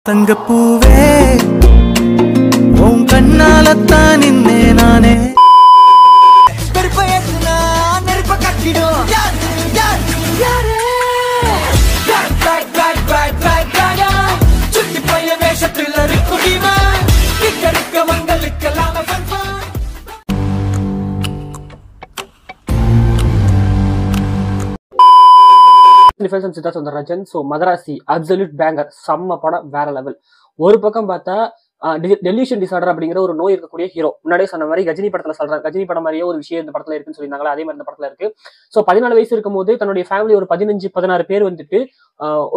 தங்கப்பூவே உன் கண்ணாலத்தான் நின்னே நானே நெருப்ப கட்டிடும் சுத்தி பைய வேஷத்தில் இருக்குடிமா இக்கருக்க மங்களுக்கெல்லாம் defence and Siddharth Sundararajan. So Madharaasi absolute banger, செம்ம படம், வேற லெவல். ஒரு பக்கம் பார்த்தா டெலியூஷன் டிசார்டர் அப்படிங்கிற ஒரு நோய் இருக்கக்கூடிய ஹீரோ. முன்னாடியே சொன்ன மாதிரி கஜினி படத்துல சொல்றாங்க, கஜினி படம் மாதிரியே ஒரு விஷயம் இந்த படத்துல இருக்குன்னு சொல்லியிருந்தாங்களா, அதே மாதிரி இந்த படத்துல இருக்கு. ஸோ 14 வயசு இருக்கும் போது தன்னுடைய ஃபேமிலி ஒரு 15-16 பேர் வந்துட்டு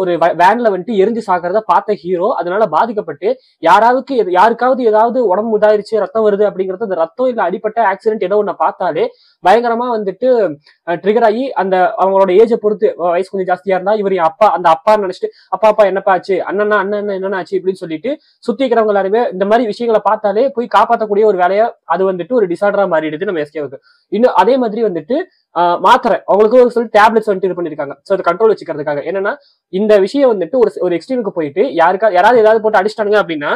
ஒரு வேன்ல வந்துட்டு எரிஞ்சு சாகிறத பார்த்த ஹீரோ அதனால பாதிக்கப்பட்டு யாருக்காவது ஏதாவது உடம்பு இதாயிருச்சு, ரத்தம் வருது அப்படிங்கிறது, அந்த ரத்தம் இல்ல அடிப்பட்ட ஆக்சிடென்ட் ஏதோ ஒண்ணு பார்த்தாலே பயங்கரமா வந்துட்டு ட்ரிகர் ஆகி அந்த அவங்களோட ஏஜை பொறுத்து வயசு கொஞ்சம் ஜாஸ்தியா இருந்தா இவர் அப்பா அந்த அப்பா நினைச்சிட்டு அப்பா என்னப்பா ஆச்சு, அண்ணன் என்னென்ன ஆச்சு இப்படின்னு சொல்லிட்டு சுத்தி இருக்கிறவங்க எல்லாருமே இந்த மாதிரி விஷயங்களை பார்த்தாலே போய் காப்பாற்றக்கூடிய ஒரு வேலையை அது வந்துட்டு ஒரு டிசார்டரா மாறிடுது நம்ம எஸ்கேவுக்கு. இன்னும் அதே மாதிரி வந்துட்டு மாத்திரை அவங்களுக்கு ஒரு சொல்லி டேப்லெட்ஸ் வந்துட்டு இது பண்ணிருக்காங்க. ஸோ அதை கண்ட்ரோல் வச்சுக்கிறதுக்காக. என்னன்னா இந்த விஷயம் வந்துட்டு ஒரு எக்ஸ்ட்ரீமுக்கு போயிட்டு யாராவது ஏதாவது போட்டு அடிச்சிட்டாங்க அப்படின்னா,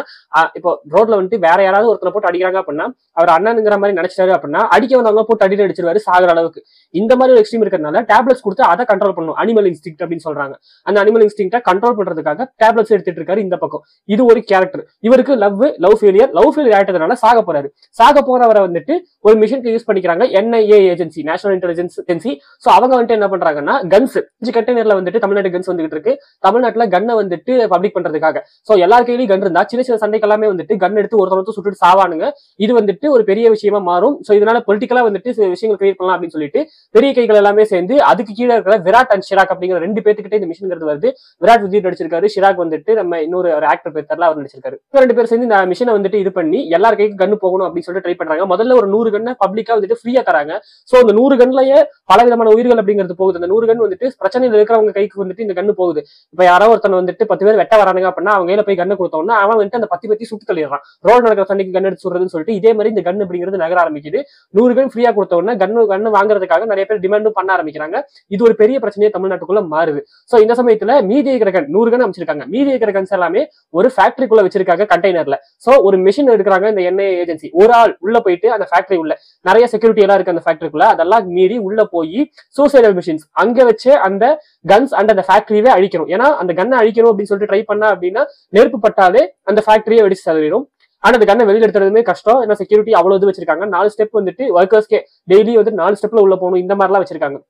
இப்போ ரோட்ல வந்துட்டு வேற யாராவது ஒருத்தனை போட்டு அடிக்கிறாங்க அப்படின்னா அவர் அண்ணனுங்கிற மாதிரி நினைச்சிட்டாரு அப்படின்னா அடிக்க வந்தவங்க போட்டு அடிச்சிருவாரு சாகிற அளவுக்கு. இந்த மாதிரி ஒரு எக்ஸ்ட்ரீம் இருக்கிறதுனால டேப்லெட்ஸ் கொடுத்து அதை கண்ட்ரோல் பண்ணணும். அனிமல் இன்ஸ்டிங்க்ட் அப்படின்னு சொல்றாங்க. அந்த அனிமல் இன்ஸ்டிங்க்டை கண்ட்ரோல் பண்றதுக்காக டேப்லெட்ஸ் எடுத்துட்டு இருக்காரு இந்த பக்கம். இது ஒரு கேரக்டர். இவருக்கு லவ் ஃபெயிலியர் ஆயிட்டதுனால சாக போறாரு. சாக போறவரை வந்துட்டு ஒரு மிஷினுக்கு யூஸ் பண்ணிக்கிறாங்க, NIA agency, national intelligence agency. So அவங்க வந்துட்டு என்ன பண்றாங்கன்னா கன்ஸ் கண்டெய்னர்ல வந்துட்டு தமிழ்நாட்டு கன்ஸ் வந்துட்டு இருக்கு. தமிழ்நாட்டுல கன்னை வந்துட்டு பப்ளிக் பண்றதுக்காக. சோ எல்லார் கையிலயும் கன் இருந்தா சின்ன சண்டைக்கு எல்லாமே வந்துட்டு கன் எடுத்து ஒருத்தர் சுட்டுட்டு சாவானுங்க. இது வந்துட்டு ஒரு பெரிய விஷயமா மாறும். சோ இதனால பொலிட்டிக்கலா வந்துட்டு விஷயங்கள் கிரியேட் பண்ணலாம் அப்படின்னு சொல்லிட்டு பெரிய கைகள் எல்லாமே சேர்ந்து அதுக்கு கீழே இருக்கிற விராட் அண்ட் ஷிராக் அப்படிங்கிற 2 பேத்துக்கிட்டே இந்த மிஷின் வருது. விராட் விஜய் நடிச்சிருக்காரு, ஷிராக் வந்துட்டு நம்ம இன்னொரு ஆக்டர் பேர் தெரியல அவர் நடிச்சிருக்காரு. 2 பேர் சேர்ந்து இந்த மிஷினை வந்துட்டு இது பண்ணி எல்லார் கைக்கு கன்னு போகணும் அப்படின்னு சொல்லிட்டு ட்ரை பண்றாங்க. முதல்ல ஒரு 100 கன்னை பப்ளிக்கா வந்துட்டு ஃப்ரீயா தராங்க. சோ அந்த 100 கன்லயே பல விதமான உயிர்கள் அப்படிங்கிறது போகுது. அந்த 100 கன் வந்துட்டு பிரச்சனையில் இருக்கிறவங்க கைக்கு வந்துட்டு இந்த கன்னு போகுது. இப்ப யாரோ ஒருத்தன் வந்துட்டு 10 பேர் வெட்ட வரானுங்க அப்படின்னா அவங்க கையில போய் கன்னு கொடுத்தோம்னா அவன் வந்துட்டு அந்த 10 பேத்தி சுட்டு தள்ளிடுறான். ரோடு நடக்கிற சண்டைக்கு கன் எடுத்து சொல்றதுன்னு சொல்லிட்டு இதே மாதிரி இந்த கன் அப்படிங்கிறது நகர ஆரம்பிக்குது. 100 கன் ஃப்ரீயா கொடுத்த உடனே கன்னு வாங்குறதுக்காக நிறைய பேர் டிமாண்டும் பண்ண ஆரம்பிக்கிறாங்க. இது ஒரு பெரிய பிரச்சனையை தமிழ்நாட்டுக்குள்ள மாறுது. சோ இந்த சமயத்துல மீதி இருக்கிற கன் 100 கன் அமைச்சிருக்காங்க. மீதி இருக்கிற கன்ஸ் எல்லாமே ஒரு ஃபேக்டரிக்குள்ள வச்சிருக்காங்க கண்டெய்னர்ல. சோ ஒரு மிஷின் எடுக்கிறாங்க இந்த NIA ஏஜென்சி. ஒரு ஆள் உள்ள போயிட்டு அந்த ஃபேக்டரி உள்ள நிறைய செக்யூரிட்டி எல்லாம் இருக்கு அந்த ஃபேக்டரிக்குள்ள, அதெல்லாம் மீறி உள்ள போய் சூசைடல் மிஷின்ஸ் அங்க வச்சு அந்த கன்ஸ் அண்ட் அந்த ஃபேக்டரியே அழிக்கணும். ஏன்னா அந்த கன்னை அழிக்கணும் அப்படின்னு சொல்லிட்டு ட்ரை பண்ணா அப்படின்னா நெருப்பு பட்டாலே அந்த ஃபேக்டரியே வெடிச்சு தள்ளிடும். ஆனா அந்த கன்னை வெளியில எடுத்துறதுமே கஷ்டம். ஏன்னா செக்யூரிட்டி அவ்வளவு இது வச்சிருக்காங்க. 4 ஸ்டெப் வந்துட்டு ஒர்க்கர்ஸ்க்கே டெய்லி வந்து 4 ஸ்டெப்ல உள்ள போகணும். இந்த மாதிரி எல்லாம் வச்சிருக்காங்க.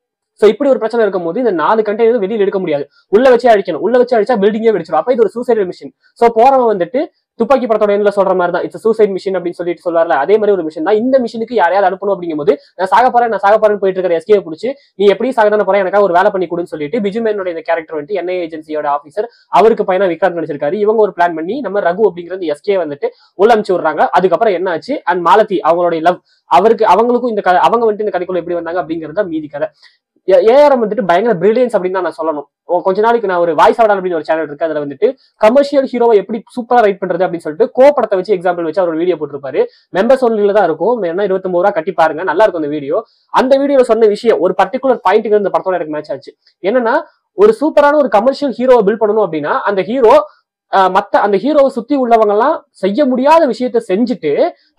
சோ இப்படி ஒரு பிரச்சனை இருக்கும் போது இந்த 4 கண்டெய்னர் வெளியில எடுக்க முடியாது. உள்ள வச்சே அழிக்கணும். உள்ள வச்சு அழிச்சா பில்டிங்கே வெடிச்சிடும். அப்ப இது ஒரு சூசைடல் மிஷின். சோ போறவன் வந்துட்டு துப்பாக்கி படத்தோட எண்ணில சொல்ற மாதிரி தான் இட்ஸ் சூசைட் மிஷின் அப்படின்னு சொல்லிட்டு சொல்லுவார்ல, அதே மாதிரி ஒரு மிஷின் தான். இந்த மிஷினுக்கு யாரையாவது அனுப்பணும் அப்படிங்கும்போது நான் சாக போறேன்னு போயிட்டு இருக்கிற எஸ்கே பிடிச்சி நீ எப்படி சாகதான போறேன் எனக்காக ஒரு வேலை பண்ணி கொடுன்னு சொல்லிட்டு பிஜுமேனோட இந்த கேரக்டர் வந்துட்டு NIA ஏஜென்சியோட ஆஃபீஸர் அவருக்கு பையனா விக்ராந்த் நடிச்சிருக்காரு. இவங்க ஒரு பிளான் பண்ணி நம்ம ரகு அப்படிங்கிற எஸ்கே வந்துட்டு உள்ள அனுப்பிச்சு விடுறாங்க. அதுக்கப்புறம் என்ன ஆச்சு அண்ட் மாலதி அவங்களுடைய லவ் அவங்களுக்கும் இந்த கதை அவங்க வந்துட்டு இந்த கதைக்குள்ள எப்படி வந்தாங்க அப்படிங்கறத மீதி கதை. ஏஆர்எம் வந்துட்டு பயங்கர பிரில்லியன்ஸ் அப்படின்னு தான் நான் சொல்லணும். கொஞ்ச நாளைக்கு நான் ஒரு வாய்ஸ் ஆடல் அப்படின்னு ஒரு சேனல் இருக்கு, அதுல வந்துட்டு கமர்ஷியல் ஹீரோவை எப்படி சூப்பரா ரைட் பண்றது அப்படின்னு சொல்லிட்டு கோபடத்தை வச்சு எக்ஸாம்பிள் வச்சு அவர் ஒரு வீடியோ போட்டிருப்பாரு. மெம்பர்ஸ் ஒன்ல தான் இருக்கும், என்ன 29 ரூபா கட்டி பாருங்க, நல்லா இருக்கும் அந்த வீடியோ. அந்த வீடியோல சொன்ன விஷயம் ஒரு பர்டிகுலர் பாயிண்ட்டுக்கு இந்த படத்தோட எனக்கு மேட்ச் ஆச்சு. என்னன்னா ஒரு சூப்பரான ஒரு கமர்ஷியல் ஹீரோவை பில்ட் பண்ணணும் அப்படின்னா அந்த ஹீரோவை சுத்தி உள்ளவங்க எல்லாம் செய்ய முடியாத விஷயத்த செஞ்சுட்டு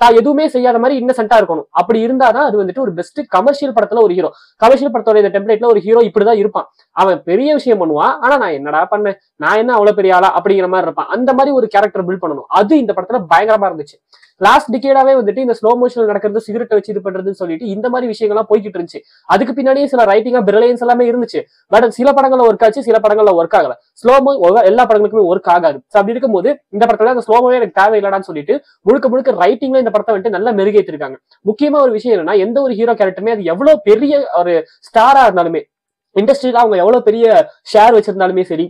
தான் எதுவுமே செய்யாத மாதிரி இன்னசென்ட்டா இருக்கணும். அப்படி இருந்தாதான் அது வந்துட்டு ஒரு பெஸ்ட் கமர்ஷியல் படத்துல ஒரு ஹீரோ. கமர்ஷியல் படத்தோட இந்த டெம்ப்ளேட்ல ஒரு ஹீரோ இப்படிதான் இருப்பான். அவன் பெரிய விஷயம் பண்ணுவான், ஆனா நான் என்னடா பண்ணேன், நான் என்ன அவ்வளவு பெரிய ஆளா அப்படிங்கிற மாதிரி இருப்பான். அந்த மாதிரி ஒரு கேரக்டர் பில்ட் பண்ணணும். அது இந்த படத்துல பயங்கரமா இருந்துச்சு. லாஸ்ட் டிகேடாவே வந்துட்டு இந்த ஸ்லோ மோஷன் நடக்கிறது, சிகரெட்டை வச்சு இது பண்றதுன்னு சொல்லிட்டு இந்த மாதிரி விஷயங்கள்லாம் போய்கிட்டு இருந்துச்சு. அதுக்கு பின்னாடியே சில ரைட்டிங்கா பிரில்லியன்ஸ் எல்லாமே இருந்துச்சு. பட் சில படங்கள்ல ஒர்க் ஆச்சு, சில படங்கள்ல ஒர்க் ஆகல. ஸ்லோமோ எல்லா படங்களுக்குமே ஒர்க் ஆகாது. அப்படி இருக்கும்போது இந்த படத்துல அந்த ஸ்லோமோவே எனக்கு தேவையில்லடான்னு சொல்லிட்டு முழுக்க ரைட்டிங்ல இந்த படத்தை வந்துட்டு நல்லா மெருகேற்றிருக்காங்க. முக்கியமா ஒரு விஷயம் என்னன்னா எந்த ஒரு ஹீரோ கேரக்டருமே அது எவ்வளவு பெரிய ஒரு ஸ்டாரா இருந்தாலுமே, இண்டஸ்ட்ரியில அவங்க எவ்வளவு பெரிய ஷேர் வச்சிருந்தாலுமே சரி,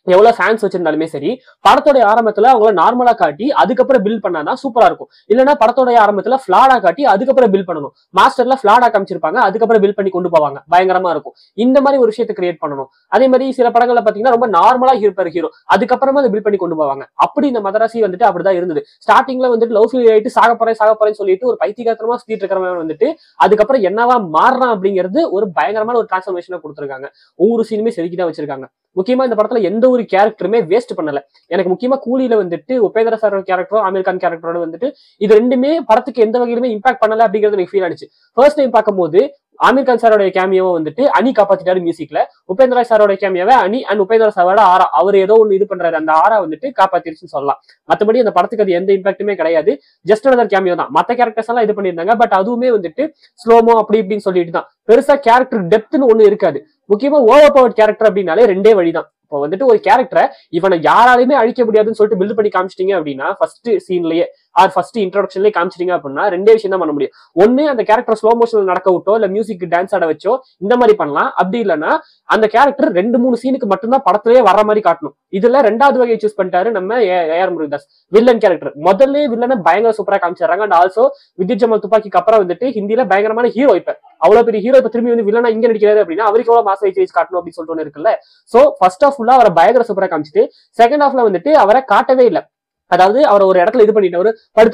எவ்வளவு ஃபேன்ஸ் வச்சிருந்தாலுமே சரி, படத்தோட ஆரம்பத்துல அவங்கள நார்மலா காட்டி அதுக்கப்புறம் பில்ட் பண்ணாதான் சூப்பரா இருக்கும். இல்லைன்னா படத்தோட ஆரம்பத்துல ஃபிளாடா காட்டி அதுக்கப்புறம் பில்ட் பண்ணணும். மாஸ்டர்ல ஃபிளாடா காமிச்சிருப்பாங்க, அதுக்கப்புறம் பில்ட் பண்ணி கொண்டு போவாங்க, பயங்கரமா இருக்கும். இந்த மாதிரி ஒரு விஷயத்தை கிரியேட் பண்ணணும். அதே மாதிரி சில படங்கள்ல பாத்தீங்கன்னா ரொம்ப நார்மலா இருப்பாரு ஹீரோ, அதுக்கப்புறமா அதை பில்ட் பண்ணி கொண்டு போவாங்க. அப்படி இந்த மதராசி வந்துட்டு அப்படிதான் இருந்தது. ஸ்டார்டிங்ல வந்துட்டு லவ் ஃபெயிலியர் ஆயிட்டு சாக போறேன்னு சொல்லிட்டு ஒரு பைத்தியகாரமா சுத்திட்டு இருக்கிறவன் வந்துட்டு அதுக்கப்புறம் என்னவா மாறுறான் அப்படிங்கிறது ஒரு பயங்கரமான ஒரு டிரான்ஸ்ஃபர்மேஷனை கொடுத்துருக்காங்க. ஒவ்வொரு சீனுமே செதுக்கிதான் வச்சிருக்காங்க. முக்கியமா இந்த படத்துல எந்த ஒரு கேரக்டருமே வேஸ்ட் பண்ணல. எனக்கு முக்கியமா கூலியில வந்துட்டு உபேந்திர சாரோட கேரக்டரும் ஆமீர் கான் கேரக்டரோட வந்துட்டு இது ரெண்டுமே படத்துக்கு எந்த வகையிலுமே இம்பாக்ட் பண்ணல அப்படிங்கிறது எனக்கு ஃபீல் ஆனிச்சு. ஃபர்ஸ்ட் டைம் பார்க்கும்போது ஆமீர் கான் சாரோட கேமியோவை வந்துட்டு அனி காப்பாத்திட்டாரு மியூசிக்ல, உபேந்திரா சாரோட கேமியோவை அனி அண்ட் உபேந்திரா சாரோட ஆரா அவர் ஏதோ ஒன்று இது பண்றாரு, அந்த ஆரா வந்துட்டு காப்பாத்திருச்சுன்னு சொல்லலாம். மற்றபடி அந்த படத்துக்கு அது எந்த இம்பாக்டுமே கிடையாது. ஜஸ்ட் another கேமியோ தான். மற்ற கேரக்டர்ஸ் எல்லாம் இது பண்ணியிருந்தாங்க. பட் அதுவுமே வந்துட்டு ஸ்லோமோ அப்படி இப்படின்னு சொல்லிட்டு தான். பெருசா கேரக்டர் டெப்த்னு ஒண்ணு இருக்காது. முக்கியமா ஓவர் பவர் கேரக்டர் அப்படின்னாலே ரெண்டே வழிதான். இப்போ வந்துட்டு ஒரு கேரக்டரை இவனை யாராலையுமே அழிக்க முடியாதுன்னு சொல்லிட்டு பில்ட் பண்ணி காமிச்சிட்டீங்க அப்படின்னா ஃபர்ஸ்ட் சீன்லயே ஆர் ஃபர்ஸ்ட் இன்ட்ரோடக்ஷன்லயே காமிச்சிட்டீங்க அப்படின்னா ரெண்டே விஷயம் தான் பண்ண முடியும். ஒன்னு அந்த கேரக்டர் ஸ்லோ மோஷன்ல நடக்க விட்டோ இல்ல மியூசிக் டான்ஸ் ஆட வச்சோ இந்த மாதிரி பண்ணலாம். அப்படி இல்லைன்னா அந்த கேரக்டர் 2-3 சீனுக்கு மட்டும்தான் படத்திலேயே வர மாதிரி காட்டணும். இதுல ரெண்டாவது வகையை சூஸ் பண்ணிட்டாரு நம்ம ஏஆர் முருகதாஸ். வில்லன் கேரக்டர் முதல்ல வில்லனை பயங்கர சூப்பரா காமிச்சிடறாங்க. அண்ட் ஆல்சோ வித்யுத் ஜமல் துப்பாக்கிக்கு அப்புறம் வந்துட்டு ஹிந்தியில பயங்கரமான ஹீரோ. இப்ப அவ்வளவு பெரிய ஹீரோ இப்ப திரும்பி வந்து வில்லனா இங்க நடிக்கிறாரு அப்படின்னா அவருக்கு எவ்வளவு மாசம் வச்சு காட்டணும் அப்படின்னு சொல்லிட்டு ஒன்று இருக்குல்ல. சோ ஃபர்ஸ்ட் ஹாஃப் ஃபுல்லா அவரை பயங்கர சூப்பரா காமிச்சிட்டு செகண்ட் ஹாஃப்ல வந்துட்டு அவரை காட்டவே இல்லை. அதாவது அவர் ஒரு இடத்துல இது பண்ணிட்டு ஒரு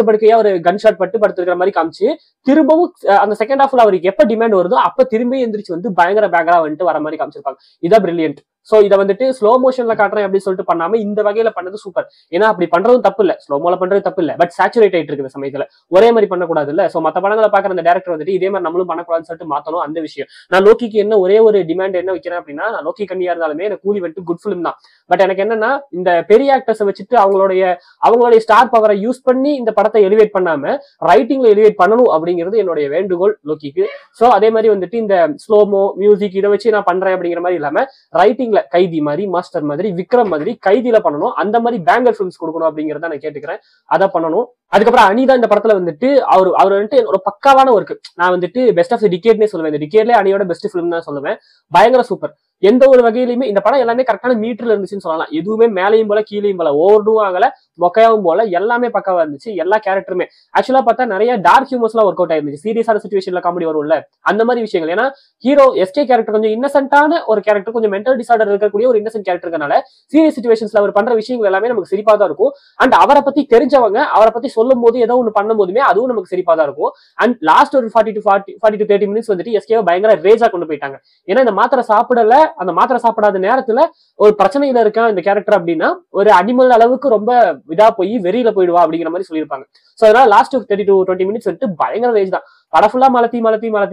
படுக்கையா ஒரு கன் ஷாட் படுத்துக்கிற மாதிரி காமிச்சு திரும்பவும் அந்த செகண்ட் ஹாஃப்ல அவருக்கு எப்ப டிமாண்ட் வருதோ அப்ப திரும்பி எந்திரிச்சு வந்து பயங்கர பேங்கரா வந்துட்டு வர மாதிரி காமிச்சிருப்பாங்க. இதான் பிரில்லியன்ட். சோ இதை வந்துட்டு ஸ்லோ மோஷன்ல காட்டுறேன் அப்படின்னு சொல்லிட்டு பண்ணாம இந்த வகையில பண்ணது சூப்பர். ஏன்னா அப்படி பண்றதும் தப்பு இல்ல, ஸ்லோமோல பண்றது தப்பு இல்ல. பட் சேச்சுரேட் ஆயிட்டு இருக்கு சமயத்துல ஒரே மாதிரி பண்ணக்கூடாது இல்ல. சோ மத்த படங்களை பாக்குற அந்த டேரக்டர் வந்துட்டு இதே மாதிரி நம்மளும் பண்ணக்கூடாதுன்னு சொல்லிட்டு மாத்தணும். அந்த விஷயம் நான் லோக்கிக்கு என்ன ஒரே ஒரு டிமாண்ட் என்ன வைக்கிறேன் அப்படின்னா, நான் லோக்கி கண்ணியா இருந்தாலுமே எனக்கு கூலி வந்துட்டு குட் ஃபிலிம் தான். பட் எனக்கு என்னன்னா இந்த பெரிய ஆக்டர்ஸை வச்சுட்டு அவங்களுடைய ஸ்டார் பவரை யூஸ் பண்ணி இந்த படத்தை எலிவேட் பண்ணாம ரைட்டிங்ல எலிவேட் பண்ணணும் அப்படிங்கிறது என்னுடைய வேண்டுகோள் லோக்கிக்கு. சோ அதே மாதிரி வந்துட்டு இந்த ஸ்லோமோ மியூசிக் இதை வச்சு நான் பண்றேன் அப்படிங்கிற மாதிரி இல்லாம ரைட்டிங்ல கைதி மாதிரி மாஸ்டர் மாதிரி விக்ரம் மாதிரி கைதியில பண்ணணும். அந்த மாதிரி பேங்கர் ஃபிலிம்ஸ் கொடுக்கணும் அப்படிங்கறத நான் கேட்டுக்கிறேன். அதை பண்ணணும். அதுக்கப்புறம் அனிதா இந்த படத்துல வந்துட்டு அவர் வந்துட்டு ஒரு பக்காவான ஒர்க். நான் வந்துட்டு பெஸ்ட் ஆஃப் தி டிகேட்னே சொல்லுவேன். இந்த டிகேட்ல அனியோட பெஸ்ட் ஃபிலிம் தான் சொல்லுவேன். பயங்கர சூப்பர். எந்த ஒரு வகையிலுமே இந்த படம் எல்லாமே கரெக்டான மீட்டர்ல இருந்துச்சுன்னு சொல்லலாம். எதுவுமே மேலையும் போல கீழையும் போல ஓவர்டும் ஆகல மொக்கையாவும் போல எல்லாமே பக்காவா இருந்துச்சு. எல்லா கேரக்டருமே ஆக்சுவலா பார்த்தா நிறைய டார்க் ஹியூமர்ஸ் எல்லாம் ஒர்க் அவுட் ஆயிருந்துச்சு. சீரியஸான சிச்சுவேஷன்ல காமெடி வரும்ல அந்த மாதிரி விஷயங்கள். ஏன்னா ஹீரோ எஸ்கே கேரக்டர் கொஞ்சம் இன்னசென்ட்டான ஒரு கேரக்டர், கொஞ்சம் மென்டல் டிசார்டர் இருக்கக்கூடிய ஒரு இன்னசென்ட் கேரக்டர்னால சீரியஸ் சிச்சுவேஷன்ஸ்ல அவர் பண்ற விஷயங்கள் எல்லாமே நமக்கு சிரிப்பா தான் இருக்கும். அண்ட் அவரை பத்தி தெரிஞ்சவங்க அவரை பத்தி சொல்லும் போது ஏதோ ஒன்று பண்ணும் போதுமே அதுவும் நமக்கு சிரிப்பா தான் இருக்கும். அண்ட் லாஸ்ட் ஒரு 40 to 30 மினிட்ஸ் வந்துட்டு எஸ்கே பயங்கர ரேஜா கொண்டு போயிட்டாங்க. ஏன்னா இந்த மாத்திரை சாப்பிடல, அந்த மாத்திரை சாப்பிடாத நேரத்துல ஒரு பிரச்சனையில இருக்க இந்த கேரக்டர் அப்படின்னா ஒரு அனிமல் அளவுக்கு ரொம்ப இதா போய் வெறியில போயிடுவா அப்படிங்கிற மாதிரி சொல்லியிருப்பாங்க. சோ அதனால லாஸ்ட் 30 to 20 மினிட்ஸ் வந்துட்டு பயங்கர ரேஜ் தான். படம் ஃபுல்லா மலத்தி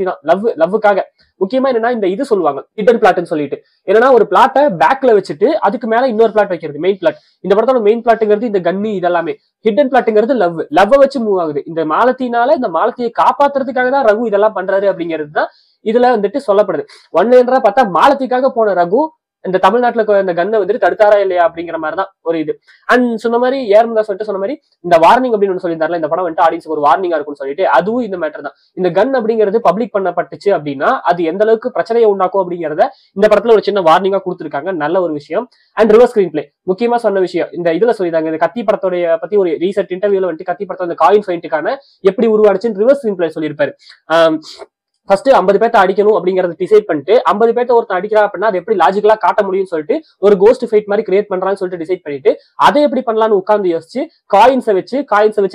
தான் லவ்வுக்காக. முக்கியமா என்னன்னா இந்த இது சொல்லுவாங்க ஹிடன் பிளாட்னு சொல்லிட்டு, என்னன்னா ஒரு பிளாட்டை பேக்ல வச்சுட்டு அதுக்கு மேல இன்னொரு பிளாட் வைக்கிறது மெயின் பிளாட். இந்த படத்தோட மெயின் பிளாட்டுங்கிறது இந்த கன்னி இதெல்லாமே. ஹிடன் பிளாட்டுங்கிறது லவ் வச்சு மூவ் ஆகுது. இந்த மாலத்தினால இந்த மாலத்தியை காப்பாத்துறதுக்காக தான் ரகு இதெல்லாம் பண்றாரு அப்படிங்கிறது தான் இதுல வந்துட்டு சொல்லப்படுது. ஒன்னு பார்த்தா மாலத்திக்காக போன ரகு இந்த தமிழ்நாட்டுல இந்த கன்னை வந்துட்டு தடுத்தாரா இல்லையா அப்படிங்கிற மாதிரிதான் ஒரு இது. அண்ட் சொன்ன மாதிரி ஏர்முதா சொல்லிட்டு சொன்ன மாதிரி இந்த வார்னிங் அப்படின்னு ஒன்று சொல்லியிருந்தாருல, இந்த படம் வந்துட்டு ஆடியன்ஸுக்கு ஒரு வார்னிங்கா இருக்கும்னு சொல்லிட்டு அதுவும் இந்த மேட்டர் தான். இந்த கன் அப்படிங்கிறது பப்ளிக் பண்ணப்பட்டுச்சு அப்படின்னா அது எந்த அளவுக்கு பிரச்சனையை உண்டாக்கும் அப்படிங்கிறத இந்த படத்துல ஒரு சின்ன வார்னிங்கா கொடுத்துருக்காங்க. நல்ல ஒரு விஷயம். அண்ட் ரிவர்ஸ் ஸ்கிரீன் பிளே முக்கியமா சொன்ன விஷயம் இந்த இதுல சொல்லியிருந்தாங்க. இந்த கத்தி படத்தோட பத்தி ஒரு ரீசெண்ட் இன்டர்வியூல வந்துட்டு கத்தி படத்தோட இந்த காயின் ஃபைட்டுக்கான எப்படி உருவாடுச்சுன்னு ரிவர்ஸ் ஸ்கிரீன் பிளே சொல்லியிருப்பாரு. ஃபர்ஸ்ட் 50 பேர்த்த அடிக்கணும் அப்படிங்கறத டிசைட் பண்ணிட்டு 50 பேர்த்த ஒருத்தன் அடிக்கிறா அப்படின்னா அது எப்படி லாஜிக்கலா காட்ட முடியும்னு சொல்லிட்டு ஒரு கோஸ்ட் ஃபைட் மாதிரி கிரியேட் பண்றான்னு சொல்லிட்டு டிசைட் பண்ணிட்டு அதை எப்படி பண்ணலாம்னு உட்கார்ந்து யோசிச்சு காயின்ஸை வச்சு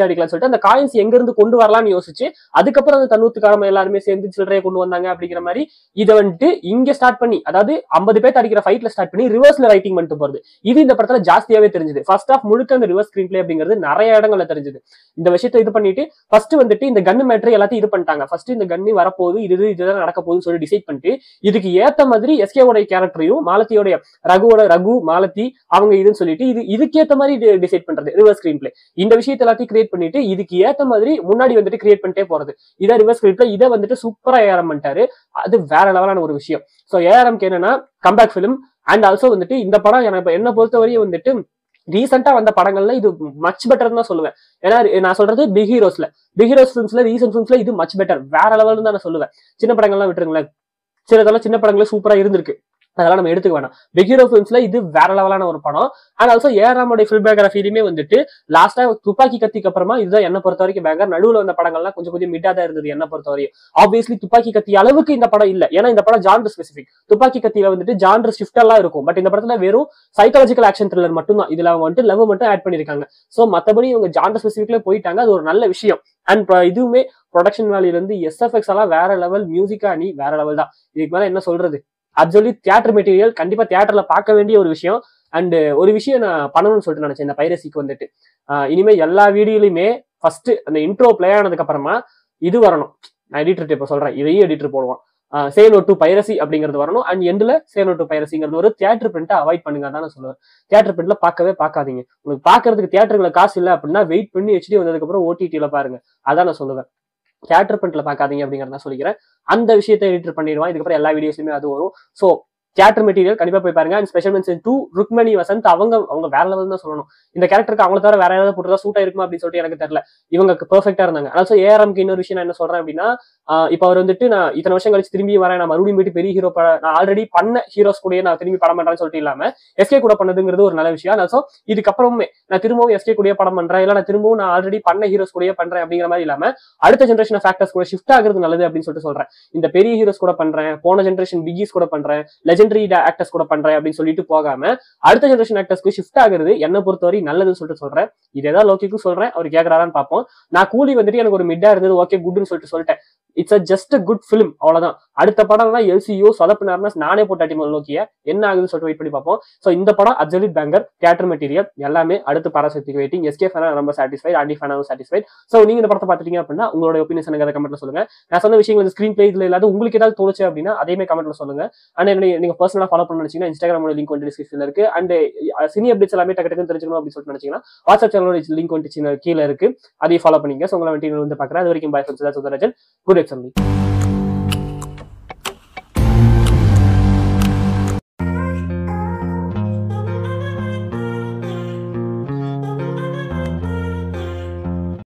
அடிக்கலாம்னு சொல்லிட்டு அந்த காயின்ஸ் எங்க இருந்து கொண்டு வரலாம்னு யோசிச்சு அதுக்கப்புறம் அந்த தன்னூத்துக்காரமா எல்லாருமே சேர்ந்து சில்லறையை கொண்டு வந்தாங்க அப்படிங்கிற மாதிரி இதை வந்துட்டு இங்க ஸ்டார்ட் பண்ணி, அதாவது 50 பேர்த்த அடிக்கிற ஃபைட்ல ஸ்டார்ட் பண்ணி ரிவர்ஸ்ல ரைட்டிங் பண்ணிட்டு போறது. இது இந்த படத்துல ஜாஸ்தியாவே தெரிஞ்சது. ஃபர்ஸ்ட் ஆஃப் முழுக்க அந்த ரிவர்ஸ் ஸ்கிரீன் பிளே அப்படிங்கிறது நிறைய இடங்கள்ல தெரிஞ்சது. இந்த விஷயத்தை இது பண்ணிட்டு ஃபர்ஸ்ட் வந்துட்டு இந்த கன்னு மேட்டர் எல்லாத்தையும் இது பண்ணிட்டாங்க. ஃபர்ஸ்ட் இந்த கன்னு வரப்போகுது இதுதான் நடக்க போகுதுன்னு சொல்லி டிசைட் பண்ணிட்டு இதுக்கு ஏத்த மாதிரி எஸ்கேவோட கேரக்டரையும் மாலத்தியோட ரகு மாலத்தி அவங்க இதுன்னு சொல்லிட்டு இதுக்கு ஏத்த மாதிரி டிசைட் பண்றது ரிவர்ஸ் ஸ்கிரீன் பிளே. இந்த விஷயத்தை எல்லாத்தையும் கிரியேட் பண்ணிட்டு இதுக்கு ஏத்த மாதிரி முன்னாடி வந்துட்டு கிரியேட் பண்ணிட்டே போறது. இதை ரிவர்ஸ் ஸ்கிரீன் பிளே. இதை வந்துட்டு சூப்பரா ஏஆர்எம் பண்ணிட்டாரு. அது வேற லெவலான ஒரு விஷயம். சோ ஏஆர்எம்க்கு என்னன்னா கம்பேக் பிலிம். அண்ட் ஆல்சோ வந்துட்டு இந்த படம் எனக்கு என்ன பொறுத்தவரையும் வந்துட்டு ரீசெண்டா வந்த படங்கள்ல இது மச் பெட்டர் தான் சொல்லுவேன். ஏன்னா நான் சொல்றது பிக் ஹீரோஸ் ஃபிலிம்ஸ்ல ரீசெண்ட் ஃபிலிம்ஸ்ல இது மச் பெட்டர் வேற லெவல்னு தான் நான் சொல்லுவேன். சின்ன படங்கள்லாம் விட்டுருங்களேன், சிலதெல்லாம் சின்ன படங்களே சூப்பரா இருந்திருக்கு, அதெல்லாம் நம்ம எடுத்துக்க வேணாம். பிக் ஹீரோ ஃபிலிம்ஸ்ல இது வேற லெவலான ஒரு படம். அண்ட் ஆல்சோ ஏஆர்எம்மோட ஃபில்மோகிராஃபியுமே வந்துட்டு லாஸ்டா துப்பாக்கி கத்திக்கு அப்புறமா இதுதான் என்ன பொறுத்த வரைக்கும் பேங்கர். நடுவுல வந்த படங்கள்லாம் கொஞ்சம் மிட்டா தான் இருந்தது என்ன பொறுத்த வரையும். ஆப்வியஸ்லி துப்பாக்கி கத்தி அளவுக்கு இந்த படம் இல்ல, ஏன்னா இந்த படம் ஜான்டர் ஸ்பெசிபிக். துப்பாக்கி கத்தியில வந்துட்டு ஜான்டர் ஷிஃப்ட் எல்லாம் இருக்கும். பட் இந்த படத்துல வெறும் சைக்காலஜிக்கல் ஆக்ஷன் த்ரில்லர் மட்டும் தான். இதுல அவங்க வந்துட்டு லவ் மட்டும் ஆட் பண்ணிருக்காங்க. சோ மத்தபடி இவங்க ஜான்டர் ஸ்பெசிபிக்ல போயிட்டாங்க. அது ஒரு நல்ல விஷயம். அண்ட் இதுவுமே ப்ரொடக்ஷன் வேல்யூல இருந்து எஸ்எஃப்எக்ஸ் எல்லாம் வேற லெவல், மியூசிக்கா அணி வேற லெவல் தான். இதுக்கு மேல என்ன சொல்றது. அப்சல்யூட் தியேட்டர் மெட்டீரியல், கண்டிப்பா தியேட்டர்ல பார்க்க வேண்டிய ஒரு விஷயம். அண்ட் ஒரு விஷயம் நான் பண்ணணும்னு சொல்லிட்டு நினைச்சேன் இந்த பைரசிக்கு வந்துட்டு. இனிமே எல்லா வீடியோலையுமே ஃபர்ஸ்ட் அந்த இன்ட்ரோ பிளே ஆனதுக்கு அப்புறமா இது வரணும். நான் எடிட்டர் இப்ப சொல்றேன், இதையும் எடிட்டர் போடுவான். சே நோ டு பைரசி அப்படிங்கிறது வரணும். அண்ட் எண்ட்ல சே நோ டு பைரசிங்கிறது ஒரு தியேட்டர் பிரிண்ட்டை அவாய்ட் பண்ணுங்க தான் நான் சொல்லுவேன். தியேட்டர் பிரிண்ட்ல பார்க்கவே பார்க்காதீங்க. உங்களுக்கு பாக்குறதுக்கு தியேட்டர்ல காசு இல்லை அப்படின்னா வெயிட் பண்ணி HD வந்ததுக்கு அப்புறம் OTT-ல பாருங்க. அதான் நான் சொல்லுவேன். தியேட்டர் பிரிண்ட்ல பார்க்காதீங்க அப்படிங்கிறத சொல்லிக்கிறேன். அந்த விஷயத்தை எடிட்டர் பண்ணிடுவான். இதுக்கப்புறம் எல்லா வீடியோஸ்லயுமே அது வரும். ஸோ தியேட்டர் மெட்டீரியல் கண்டிப்பா போய் பாருங்க. And special mention to Rukmini Vasanth. அவங்க வேற லெவல் தான் சொல்லணும். இந்த கேரக்டருக்கு அவங்கள தவிர வேற யாராவது போட்டுதான் சூட் ஆயிருக்குமா அப்படின்னு சொல்லிட்டு எனக்கு தெரியல. இவங்க பெர்ஃபெக்டா இருந்தாங்க. ஆல்சோ ARMக்கு இன்னொரு விஷயம் நான் என்ன சொல்றேன் அப்படின்னா, இப்ப அவர் வந்துட்டு நான் இத்தனை வருஷம் கழிச்சு திரும்பி வரேன், நான் மறுபடியும் போயிட்டு பெரிய ஹீரோ நான் ஆல்ரெடி பண்ண ஹீரோஸ் கூட நான் திரும்பி படம் பண்றேன்னு சொல்லிட்டு இல்லாம SK கூட பண்ணதுங்கிறது ஒரு நல்ல விஷயம். ஆல்சோ இதுக்கப்புறமே நான் திரும்பவும் SK கூட படம் பண்றேன், இல்ல நான் திரும்பவும் நான் ஆல்ரெடி பண்ண ஹீரோஸ் கூட பண்றேன் அப்படிங்கிற மாதிரி இல்லாம அடுத்த ஜென்ரேஷன் ஆஃப் ஆக்டர்ஸ் கூட ஷிஃப்ட் ஆகுறது நல்லது அப்படின்னு சொல்லிட்டு சொல்றேன். இந்த பெரிய ஹீரோஸ் கூட பண்றேன், போன ஜென்ரேஷன் பிகிஸ் கூட பண்றேன், லெஜெண்டரி ஆக்டர்ஸ் கூட பண்றேன் அப்படின்னு சொல்லிட்டு போகாம அடுத்த ஜெனரேஷன் ஆக்டர்ஸ்க்கு ஷிஃப்ட் ஆகுறது என்ன பொறுத்தவரை நல்லதுன்னு சொல்லிட்டு சொல்றேன். இதேதான் லோக்கிக்கும் சொல்றேன், அவர் கேட்கறாரான்னு பார்ப்போம். நான் கூலி வந்துட்டு எனக்கு ஒரு மிட்டா இருந்தது, ஓகே குட்னு சொல்லிட்டேன். இட்ஸ் ஜஸ்ட் குட் பிலிம், அவ்வளவுதான். அடுத்த படம் தான் LCO சொதப்பினார்னா நானே போட்டு அட்டிமல் நோக்கிய என்ன ஆகுதுன்னு சொல்லிட்டு வெயிட் பண்ணி பார்ப்போம். சோ இந்த படம் அப்சல்யூட் பேங்கர், தியேட்டர் மெட்டீரியல் எல்லாமே. அடுத்து பராசக்திக்கு வெயிட்டிங். SK ஃபேனா ரொம்ப சாட்டிஸ்ஃபைட், ஆண்டி ஃபேனாவும் சாட்டிஸ்ஃபைட். சோ நீங்க இந்த படத்தை பார்த்துட்டீங்க அப்படின்னா உங்களோட ஒப்பீனியன்ஸ் எனக்கு கமெண்ட்ல சொல்லுங்க. நான் சொன்ன விஷயங்கள் ஸ்கிரீன் பிளே இதுல இல்லாத உங்களுக்கு ஏதாவது தோணுச்சு அப்படின்னா அதையுமே கமெண்ட்ல சொல்லுங்க. அண்ட் நீங்க பர்சனலா ஃபாலோ பண்ணணும்னு நினைச்சீங்கன்னா இன்ஸ்டாகிராமோட லிங்க் வந்து டிஸ்கிரிப்ஷன்ல இருக்கு. அண்ட் சினி அப்டேட்ஸ் எல்லாமே டக்கு தெரிஞ்சுக்கணும் அப்படின்னு சொல்லிட்டு நினைச்சீங்கன்னா வாட்ஸ்அப் சேனலோட லிங்க் வந்து கீழே இருக்கு, அதையும் ஃபாலோ பண்ணிங்க. சோ உங்களை வந்து பாக்குறேன். அது வரைக்கும் பாய் ஃப்ரெண்ட்ஸ். Good exam.